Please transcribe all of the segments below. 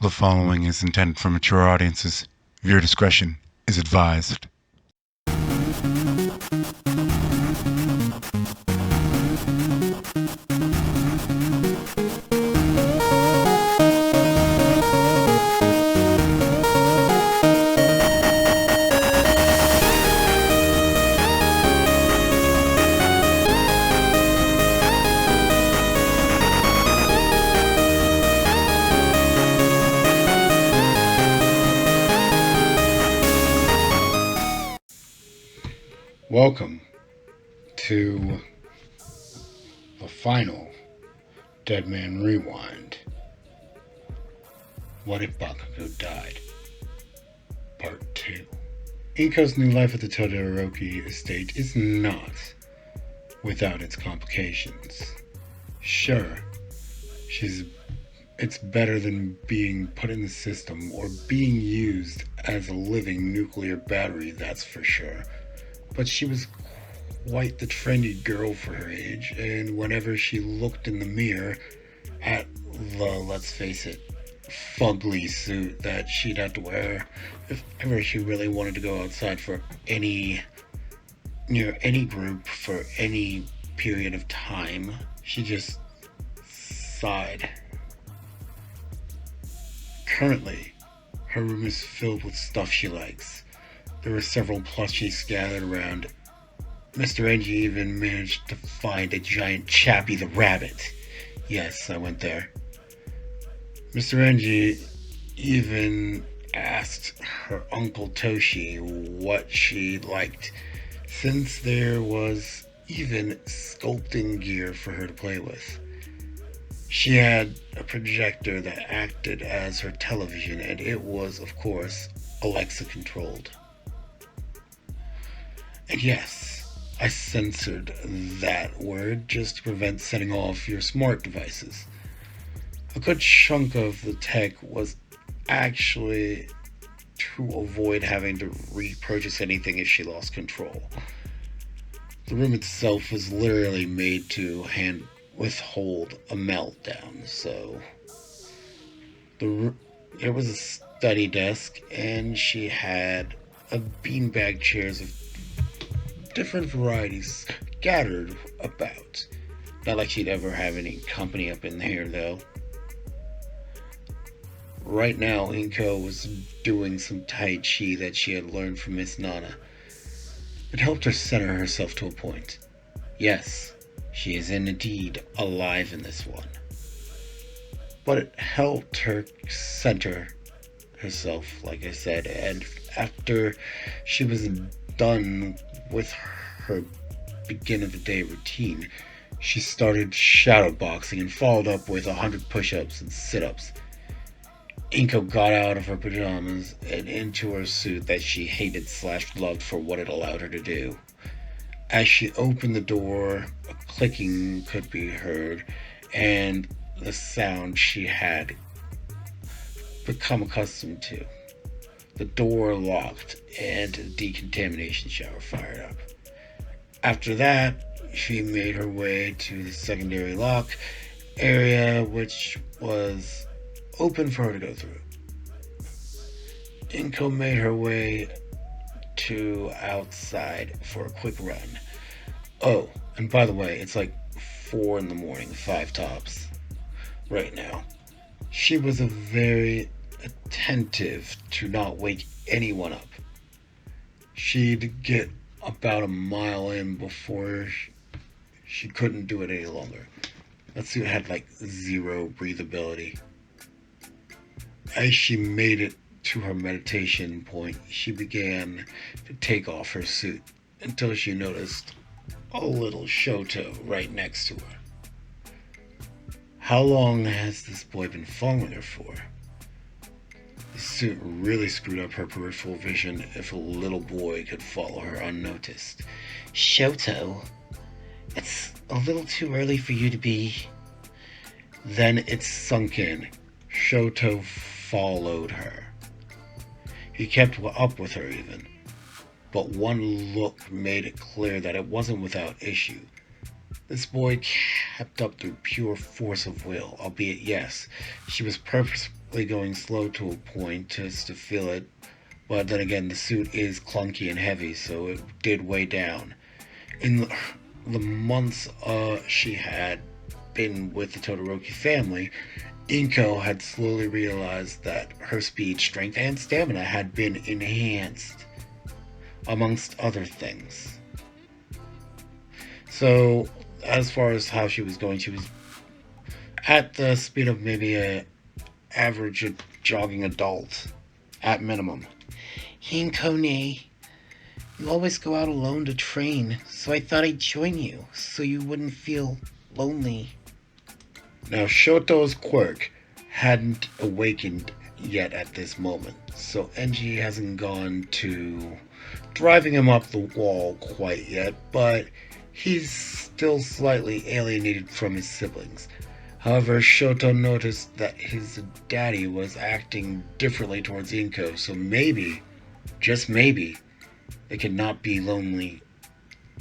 The following is intended for mature audiences. Viewer discretion is advised. Welcome to the final Dedman Rewind. What if Bakugo died? Part 2. Inko's new life at the Todoroki estate is not without its complications. Sure, it's better than being put in the system or being used as a living nuclear battery, that's for sure. But she was quite the trendy girl for her age, and whenever she looked in the mirror at the, let's face it, fugly suit that she'd have to wear if ever she really wanted to go outside for any group for any period of time, she just sighed. Currently, her room is filled with stuff she likes. There were several plushies scattered around. Mr. Engie even managed to find a giant Chappie the Rabbit. Yes, I went there. Mr. Engie even asked her Uncle Toshi what she liked, since there was even sculpting gear for her to play with. She had a projector that acted as her television, and it was, of course, Alexa controlled. And yes, I censored that word just to prevent setting off your smart devices. A good chunk of the tech was actually to avoid having to repurchase anything if she lost control. The room itself was literally made to withhold a meltdown, so there was a study desk, and she had a beanbag chairs of different varieties scattered about. Not like she'd ever have any company up in here, though. Right now, Inko was doing some Tai Chi that she had learned from Miss Nana. It helped her center herself to a point. Yes, she is indeed alive in this one. But it helped her center herself, like I said, and after she was done with her beginning of the day routine, she started shadowboxing and followed up with 100 push-ups and sit-ups. Inko got out of her pajamas and into her suit that she hated/loved for what it allowed her to do. As she opened the door, a clicking could be heard, and the sound she had become accustomed to. The door locked, and a decontamination shower fired up. After that, she made her way to the secondary lock area, which was open for her to go through. Inko made her way to outside for a quick run. Oh, and by the way, it's like 4 in the morning, 5 tops, right now. She was very attentive to not wake anyone up. She'd get about a mile in before she couldn't do it any longer. That suit had like 0 breathability. As she made it to her meditation point, she began to take off her suit until she noticed a little Shoto right next to her. How long has this boy been following her for? The suit really screwed up her peripheral vision if a little boy could follow her unnoticed. Shoto, it's a little too early for you to be. Then it sunk in. Shoto followed her. He kept up with her even, but one look made it clear that it wasn't without issue. This boy kept up through pure force of will, albeit yes, she was slightly going slow to a point just to feel it. But then again, the suit is clunky and heavy, so it did weigh down. In the months she had been with the Todoroki family, Inko had slowly realized that her speed, strength, and stamina had been enhanced, amongst other things. So, as far as how she was going, she was at the speed of maybe a average jogging adult, at minimum. Hinkone, you always go out alone to train, so I thought I'd join you, so you wouldn't feel lonely. Now, Shoto's quirk hadn't awakened yet at this moment, so Enji hasn't gone to driving him up the wall quite yet, but he's still slightly alienated from his siblings. However, Shoto noticed that his daddy was acting differently towards Inko, so maybe, just maybe, they could not be lonely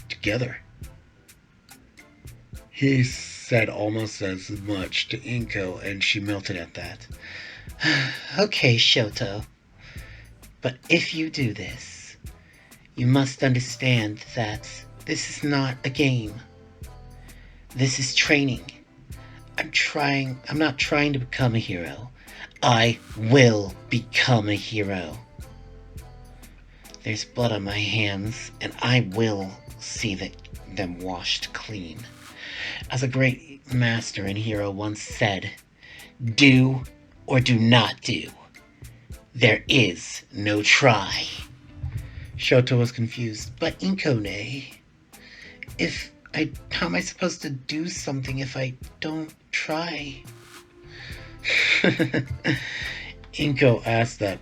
together. He said almost as much to Inko, and she melted at that. Okay, Shoto, but if you do this, you must understand that this is not a game. This is training. I'm not trying to become a hero. I will become a hero. There's blood on my hands, and I will see them washed clean. As a great master and hero once said, do or do not do. There is no try. Shoto was confused. But Inkone, how am I supposed to do something if I don't try? Inko asked that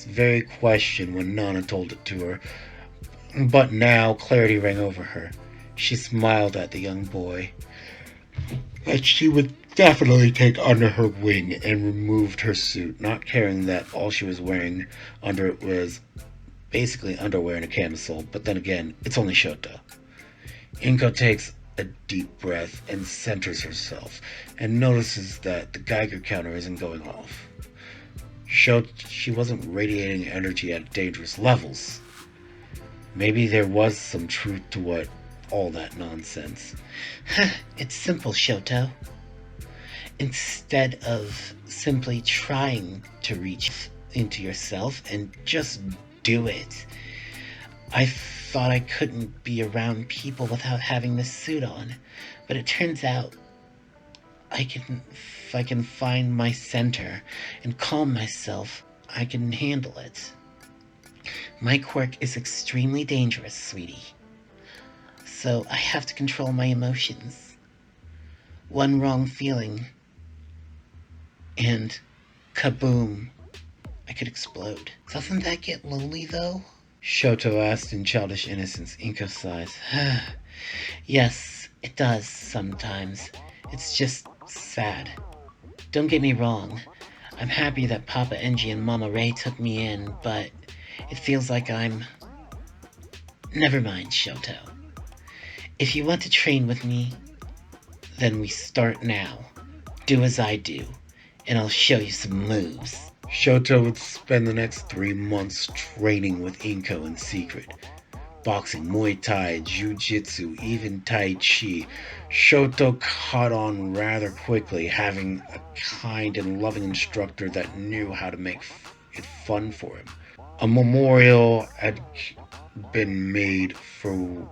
very question when Nana told it to her, but now clarity rang over her. She smiled at the young boy, that she would definitely take under her wing, and removed her suit, not caring that all she was wearing under it was basically underwear and a camisole. But then again, it's only Shoto. Inko takes a deep breath and centers herself, and notices that the Geiger counter isn't going off. She wasn't radiating energy at dangerous levels. Maybe there was some truth to what all that nonsense. It's simple, Shoto. Instead of simply trying to reach into yourself and just do it. I thought I couldn't be around people without having this suit on, but it turns out if I can find my center and calm myself, I can handle it. My quirk is extremely dangerous, sweetie. So I have to control my emotions. One wrong feeling, and kaboom, I could explode. Doesn't that get lonely, though? Shoto asked in childish innocence. Inko sighs. Yes, it does sometimes. It's just sad. Don't get me wrong. I'm happy that Papa Enji and Mama Ray took me in, but it feels like I'm... Never mind, Shoto. If you want to train with me, then we start now. Do as I do, and I'll show you some moves. Shoto would spend the next 3 months training with Inko in secret. Boxing, Muay Thai, Jiu-Jitsu, even Tai Chi. Shoto caught on rather quickly, having a kind and loving instructor that knew how to make it fun for him. A memorial had been made for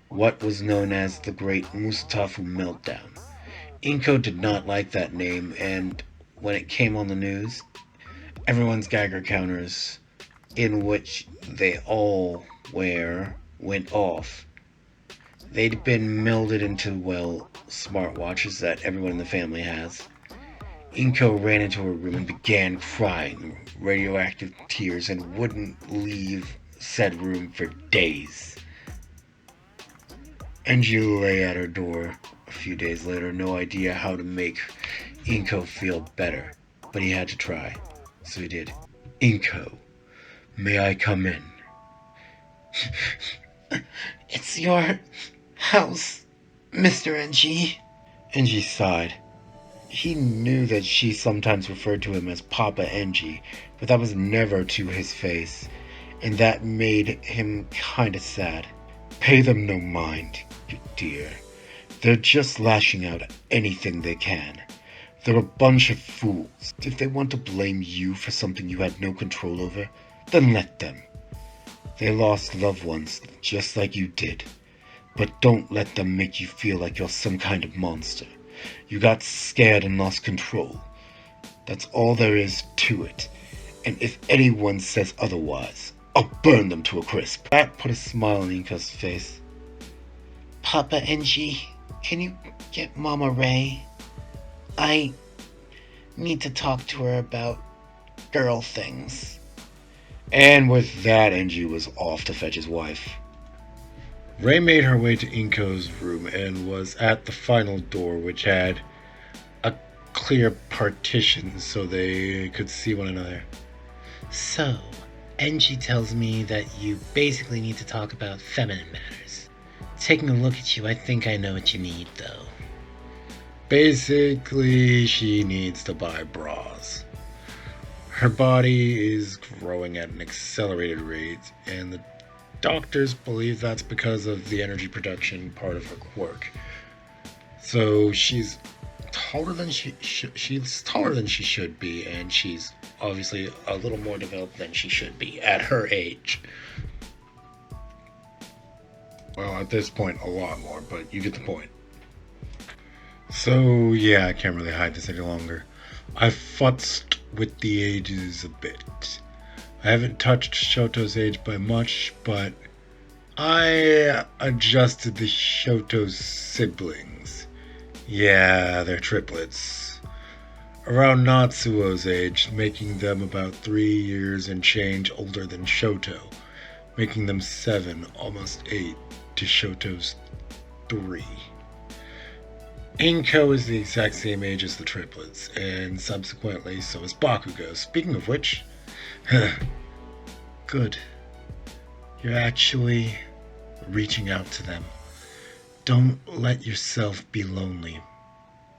what was known as the Great Mustafa Meltdown. Inko did not like that name, and when it came on the news, everyone's Geiger counters, in which they all wear, went off. They'd been melded into, well, smartwatches that everyone in the family has. Inko ran into her room and began crying radioactive tears and wouldn't leave said room for days. Enji lay at her door a few days later, no idea how to make Inko feel better, but he had to try, so he did. Inko, may I come in? It's your house, Mr. Enji. Enji sighed. He knew that she sometimes referred to him as Papa Engie, but that was never to his face, and that made him kinda sad. Pay them no mind, you dear. They're just lashing out at anything they can. They're a bunch of fools. If they want to blame you for something you had no control over, then let them. They lost loved ones just like you did. But don't let them make you feel like you're some kind of monster. You got scared and lost control. That's all there is to it. And if anyone says otherwise, I'll burn them to a crisp. That put a smile on Inka's face. Papa Engie, can you get Mama Ray? I need to talk to her about girl things. And with that, Engie was off to fetch his wife. Ray made her way to Inko's room and was at the final door, which had a clear partition so they could see one another. So, Engie tells me that you basically need to talk about feminine matters. Taking a look at you, I think I know what you need, though. Basically, she needs to buy bras. Her body is growing at an accelerated rate, and the doctors believe that's because of the energy production part of her quirk. So she's taller than she's taller than she should be, and she's obviously a little more developed than she should be at her age. Well, at this point, a lot more, but you get the point. So yeah, I can't really hide this any longer. I've futzed with the ages a bit. I haven't touched Shoto's age by much, but I adjusted the Shoto's siblings. Yeah, they're triplets. Around Natsuo's age, making them about 3 years and change older than Shoto, making them 7, almost 8, to Shoto's 3. Inko is the exact same age as the triplets, and subsequently so is Bakugo. Speaking of which, good. You're actually reaching out to them. Don't let yourself be lonely,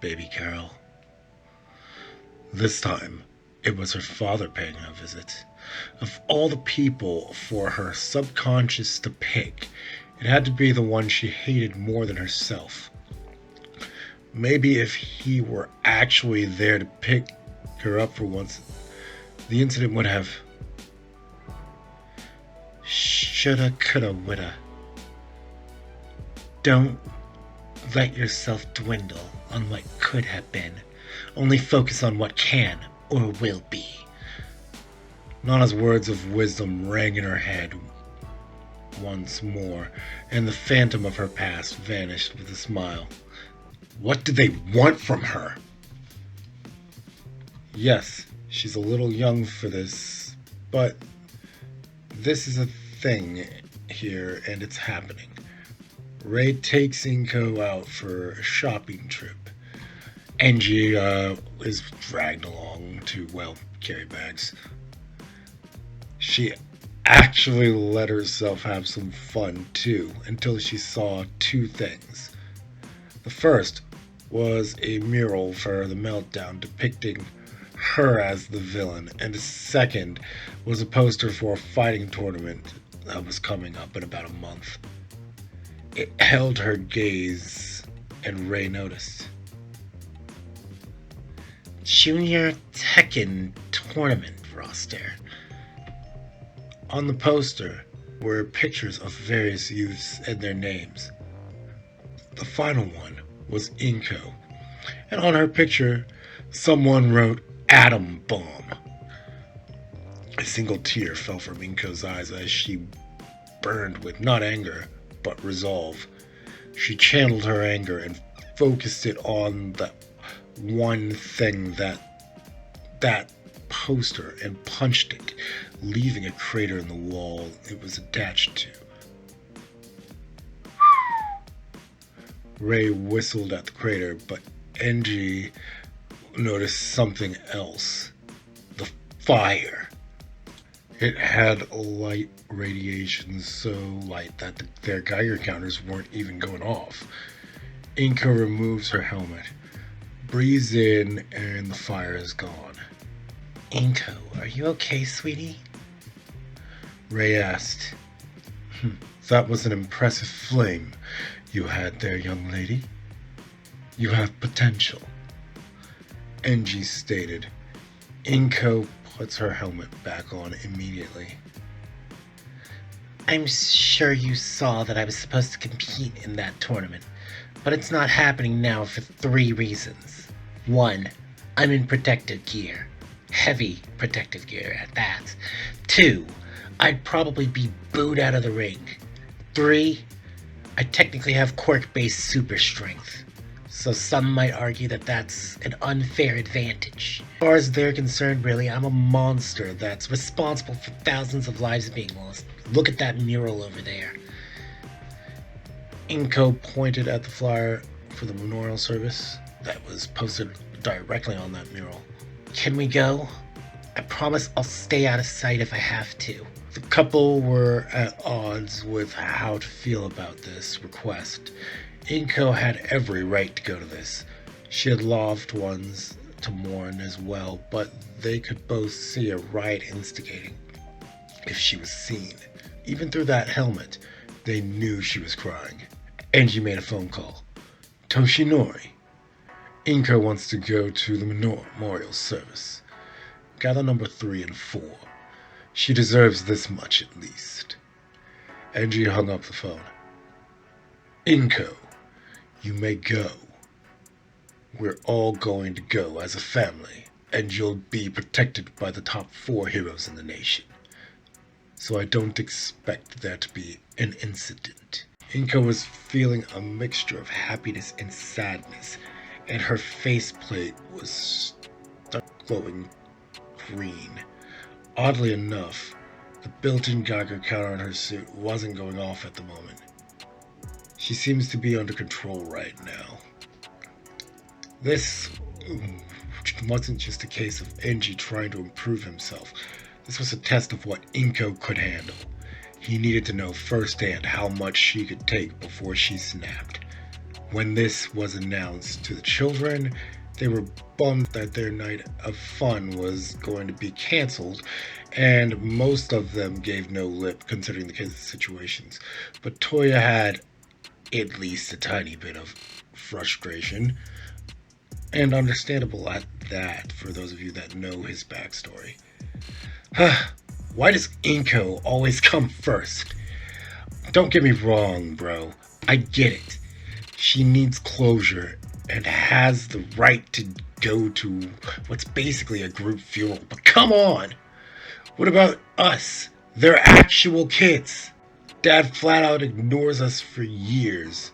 baby Carol. This time, it was her father paying her a visit. Of all the people for her subconscious to pick, it had to be the one she hated more than herself. Maybe if he were actually there to pick her up for once, the incident would have shoulda, coulda, woulda. Don't let yourself dwindle on what could have been. Only focus on what can or will be. Nana's words of wisdom rang in her head once more, and the phantom of her past vanished with a smile. What do they want from her? Yes, she's a little young for this, but this is a thing here, and it's happening. Ray takes Inko out for a shopping trip. Engie is dragged along to, well, carry bags. She actually let herself have some fun, too, until she saw two things. The first was a mural for the meltdown depicting her as the villain, and the second was a poster for a fighting tournament that was coming up in about a month. It held her gaze, and Ray noticed. Junior Tekken Tournament roster. On the poster were pictures of various youths and their names. The final one was Inko, and on her picture, someone wrote Atom Bomb. A single tear fell from Inko's eyes as she burned with not anger, but resolve. She channeled her anger and focused it on the one thing that poster and punched it, leaving a crater in the wall it was attached to. Ray whistled at the crater, but Engie noticed something else. The fire. It had light radiation so light that their Geiger counters weren't even going off. Inko removes her helmet. breathes in and the fire is gone. Inko, are you okay, sweetie? Ray asked. That was an impressive flame you had there, young lady. You have potential. Engie stated. Inko puts her helmet back on immediately. I'm sure you saw that I was supposed to compete in that tournament, but it's not happening now for 3 reasons. 1, I'm in protective gear. Heavy protective gear at that. 2, I'd probably be booed out of the ring. 3, I technically have quirk-based super strength. So some might argue that that's an unfair advantage. As far as they're concerned, really, I'm a monster that's responsible for thousands of lives being lost. Look at that mural over there. Inko pointed at the flyer for the memorial service that was posted directly on that mural. Can we go? I promise I'll stay out of sight if I have to. The couple were at odds with how to feel about this request. Inko had every right to go to this. She had loved ones to mourn as well, but they could both see a riot instigating if she was seen. Even through that helmet, they knew she was crying. Engie made a phone call. Toshinori, Inko wants to go to the memorial service. Gather number 3 and 4. She deserves this much at least. Engie hung up the phone. Inko, you may go. We're all going to go as a family, and you'll be protected by the top 4 heroes in the nation. So I don't expect there to be an incident. Inko was feeling a mixture of happiness and sadness, and her faceplate was glowing green. Oddly enough, the built-in Geiger counter on her suit wasn't going off at the moment. She seems to be under control right now. This wasn't just a case of Engie trying to improve himself. This was a test of what Inko could handle. He needed to know firsthand how much she could take before she snapped. When this was announced to the children, they were bummed that their night of fun was going to be cancelled, and most of them gave no lip considering the kids' situations. But Toya had at least a tiny bit of frustration, and understandable at that for those of you that know his backstory. Why does Inko always come first? Don't get me wrong, bro. I get it. She needs closure and has the right to go to what's basically a group funeral. But come on! What about us? They're actual kids. Dad flat out ignores us for years.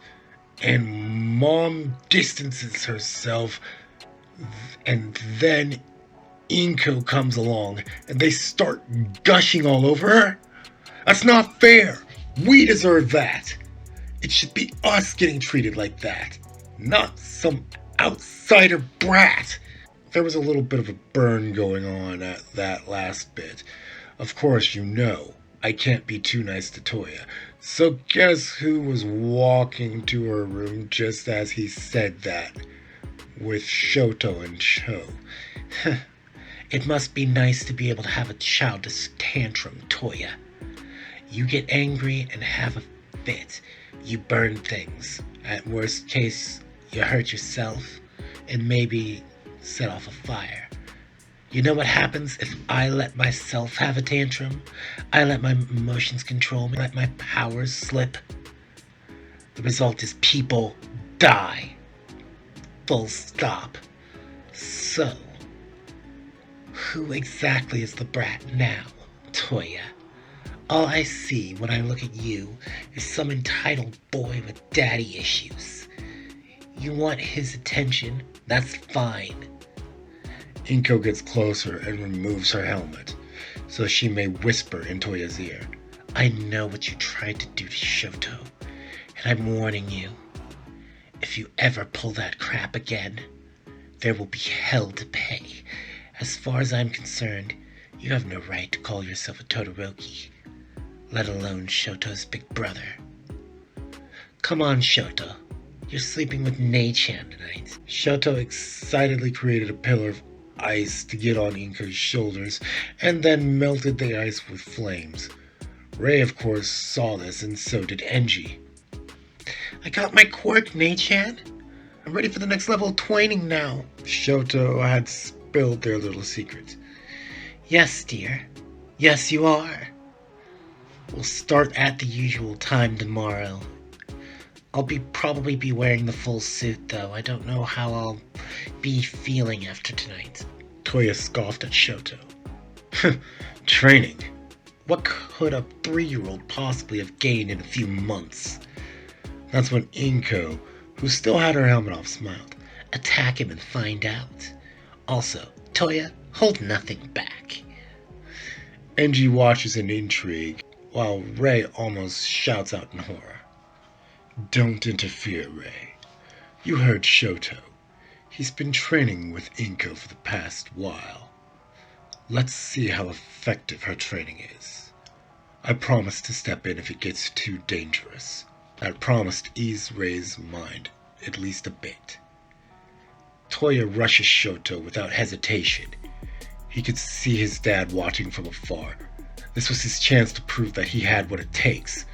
And Mom distances herself. And then Inko comes along and they start gushing all over her. That's not fair. We deserve that. It should be us getting treated like that, not some outsider brat. There was a little bit of a burn going on at that last bit. Of course, you know, I can't be too nice to Toya. So guess who was walking to her room just as he said that? With Shoto and Cho. It must be nice to be able to have a childish tantrum, Toya. You get angry and have a fit. You burn things. At worst case, you hurt yourself and maybe set off a fire. You know what happens if I let myself have a tantrum? I let my emotions control me, let my powers slip. The result is people die. Full stop. So, who exactly is the brat now, Toya? All I see when I look at you is some entitled boy with daddy issues. You want his attention, that's fine. Inko gets closer and removes her helmet, so she may whisper in Toya's ear. I know what you tried to do to Shoto, and I'm warning you. If you ever pull that crap again, there will be hell to pay. As far as I'm concerned, you have no right to call yourself a Todoroki, let alone Shoto's big brother. Come on, Shoto. You're sleeping with Nei-chan tonight. Shoto excitedly created a pillar of ice to get on Inko's shoulders, and then melted the ice with flames. Ray, of course, saw this, and so did Enji. I got my quirk, Nei-chan. I'm ready for the next level of twining now. Shoto had spilled their little secret. Yes, dear. Yes, you are. We'll start at the usual time tomorrow. I'll probably be wearing the full suit, though. I don't know how I'll be feeling after tonight. Toya scoffed at Shoto. Training? What could a 3-year-old possibly have gained in a few months? That's when Inko, who still had her helmet off, smiled. Attack him and find out. Also, Toya, hold nothing back. Enji watches in intrigue, while Ray almost shouts out in horror. Don't interfere, Ray. You heard Shoto. He's been training with Inko for the past while. Let's see how effective her training is. I promise to step in if it gets too dangerous. That promise to ease Ray's mind at least a bit. Toya rushes Shoto without hesitation. He could see his dad watching from afar. This was his chance to prove that he had what it takes.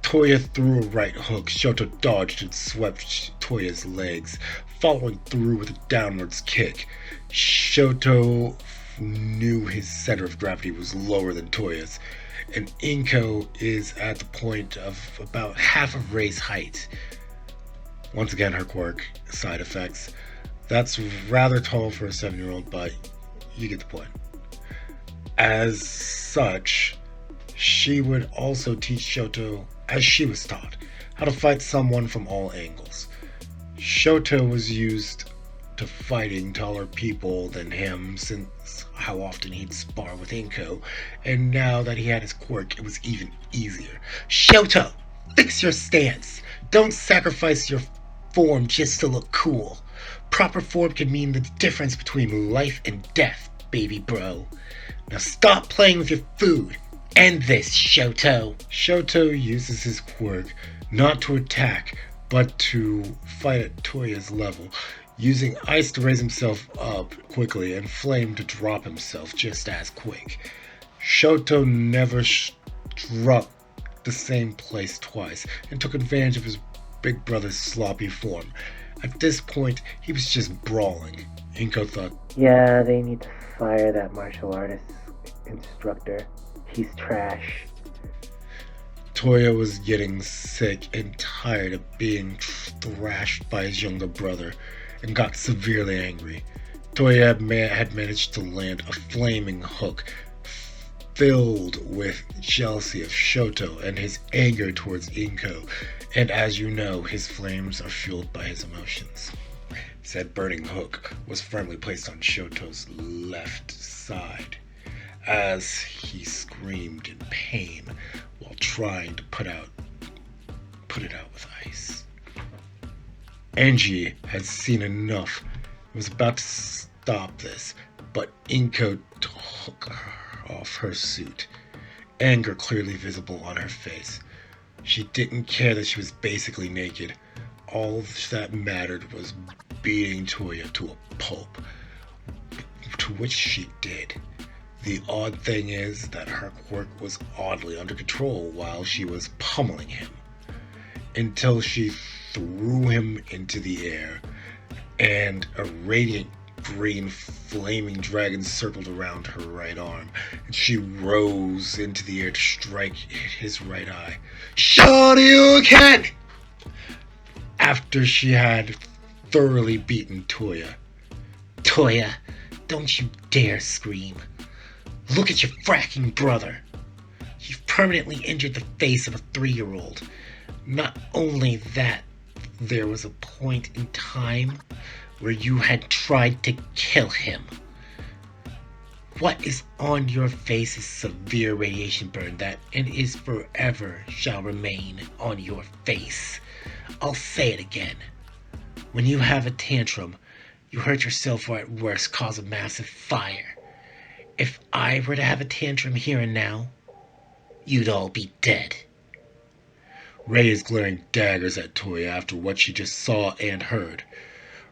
Toya threw a right hook. Shoto dodged and swept Toya's legs, following through with a downwards kick. Shoto knew his center of gravity was lower than Toya's, and Inko is at the point of about half of Ray's height. Once again, her quirk, side effects. That's rather tall for a 7-year-old, but you get the point. As such, she would also teach Shoto, as she was taught, how to fight someone from all angles. Shoto was used to fighting taller people than him since how often he'd spar with Inko, and now that he had his quirk, it was even easier. Shoto, fix your stance. Don't sacrifice your form just to look cool. Proper form can mean the difference between life and death, baby bro. Now stop playing with your food. End this, Shoto. Shoto uses his quirk not to attack, but to fight at Toya's level, using ice to raise himself up quickly and flame to drop himself just as quick. Shoto never struck the same place twice and took advantage of his big brother's sloppy form. At this point, he was just brawling. Inko thought, yeah, they need to fire that martial artist instructor. He's trash. Toya was getting sick and tired of being thrashed by his younger brother and got severely angry. Toya had managed to land a flaming hook filled with jealousy of Shoto and his anger towards Inko, and as you know, his flames are fueled by his emotions. Said burning hook was firmly placed on Shoto's left side as he screamed in pain while trying to put it out with ice. Enji had seen enough and was about to stop this, but Inko took off her suit, anger clearly visible on her face. She didn't care that she was basically naked. All that mattered was beating Toya to a pulp, to which she did. The odd thing is that her quirk was oddly under control while she was pummeling him, until she threw him into the air, and a radiant green flaming dragon circled around her right arm, and she rose into the air to strike his right eye. Shoryuken! After she had thoroughly beaten Toya. Toya, don't you dare scream. Look at your fracking brother. You've permanently injured the face of a 3-year-old. Not only that, there was a point in time where you had tried to kill him. What is on your face is severe radiation burn that and is forever shall remain on your face. I'll say it again. When you have a tantrum, you hurt yourself or at worst cause a massive fire. If I were to have a tantrum here and now, you'd all be dead. Ray is glaring daggers at Toya after what she just saw and heard.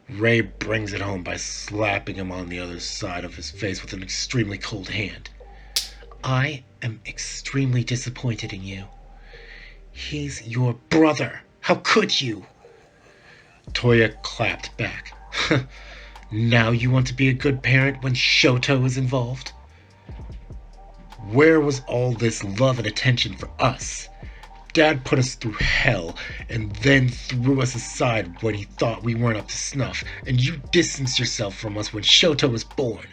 Ray brings it home by slapping him on the other side of his face with an extremely cold hand. I am extremely disappointed in you. He's your brother. How could you? Toya clapped back. Now you want to be a good parent when Shoto is involved? Where was all this love and attention for us? Dad put us through hell and then threw us aside when he thought we weren't up to snuff, and you distanced yourself from us when Shoto was born.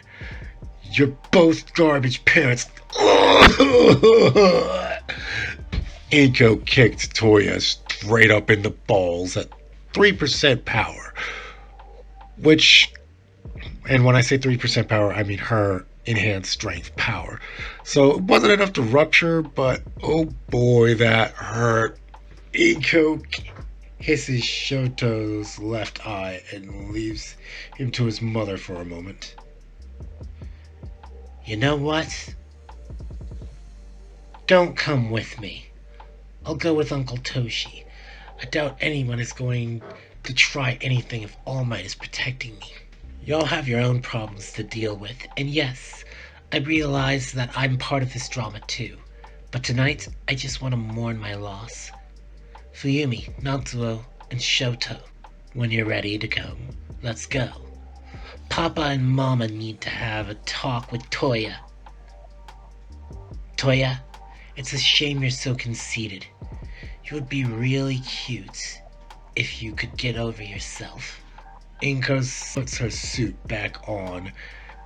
You're both garbage parents. Inko kicked Toya straight up in the balls at 3% power. And when I say 3% power, I mean her enhanced strength power. So it wasn't enough to rupture, but oh boy, that hurt. Inko hisses Shoto's left eye and leaves him to his mother for a moment. You know what? Don't come with me. I'll go with Uncle Toshi. I doubt anyone is going to try anything if All Might is protecting me. Y'all have your own problems to deal with, and yes, I realize that I'm part of this drama too. But tonight, I just want to mourn my loss. Fuyumi, Natsuo, and Shoto, when you're ready to come, let's go. Papa and Mama need to have a talk with Toya. Toya, it's a shame you're so conceited. You would be really cute if you could get over yourself. Inko puts her suit back on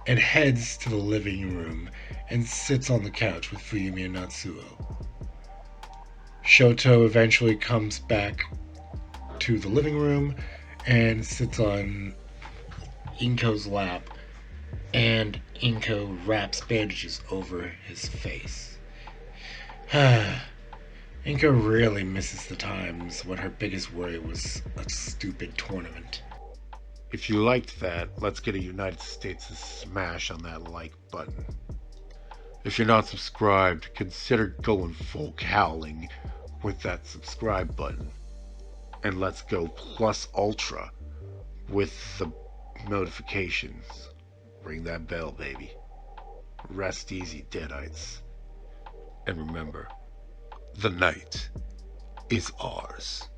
and heads to the living room and sits on the couch with Fuyumi and Natsuo. Shoto eventually comes back to the living room and sits on Inko's lap, and Inko wraps bandages over his face. Inko really misses the times when her biggest worry was a stupid tournament. If you liked that, let's get a United States smash on that like button. If you're not subscribed, consider going full howling with that subscribe button. And let's go plus ultra with the notifications. Ring that bell, baby. Rest easy, Deadites. And remember, the night is ours.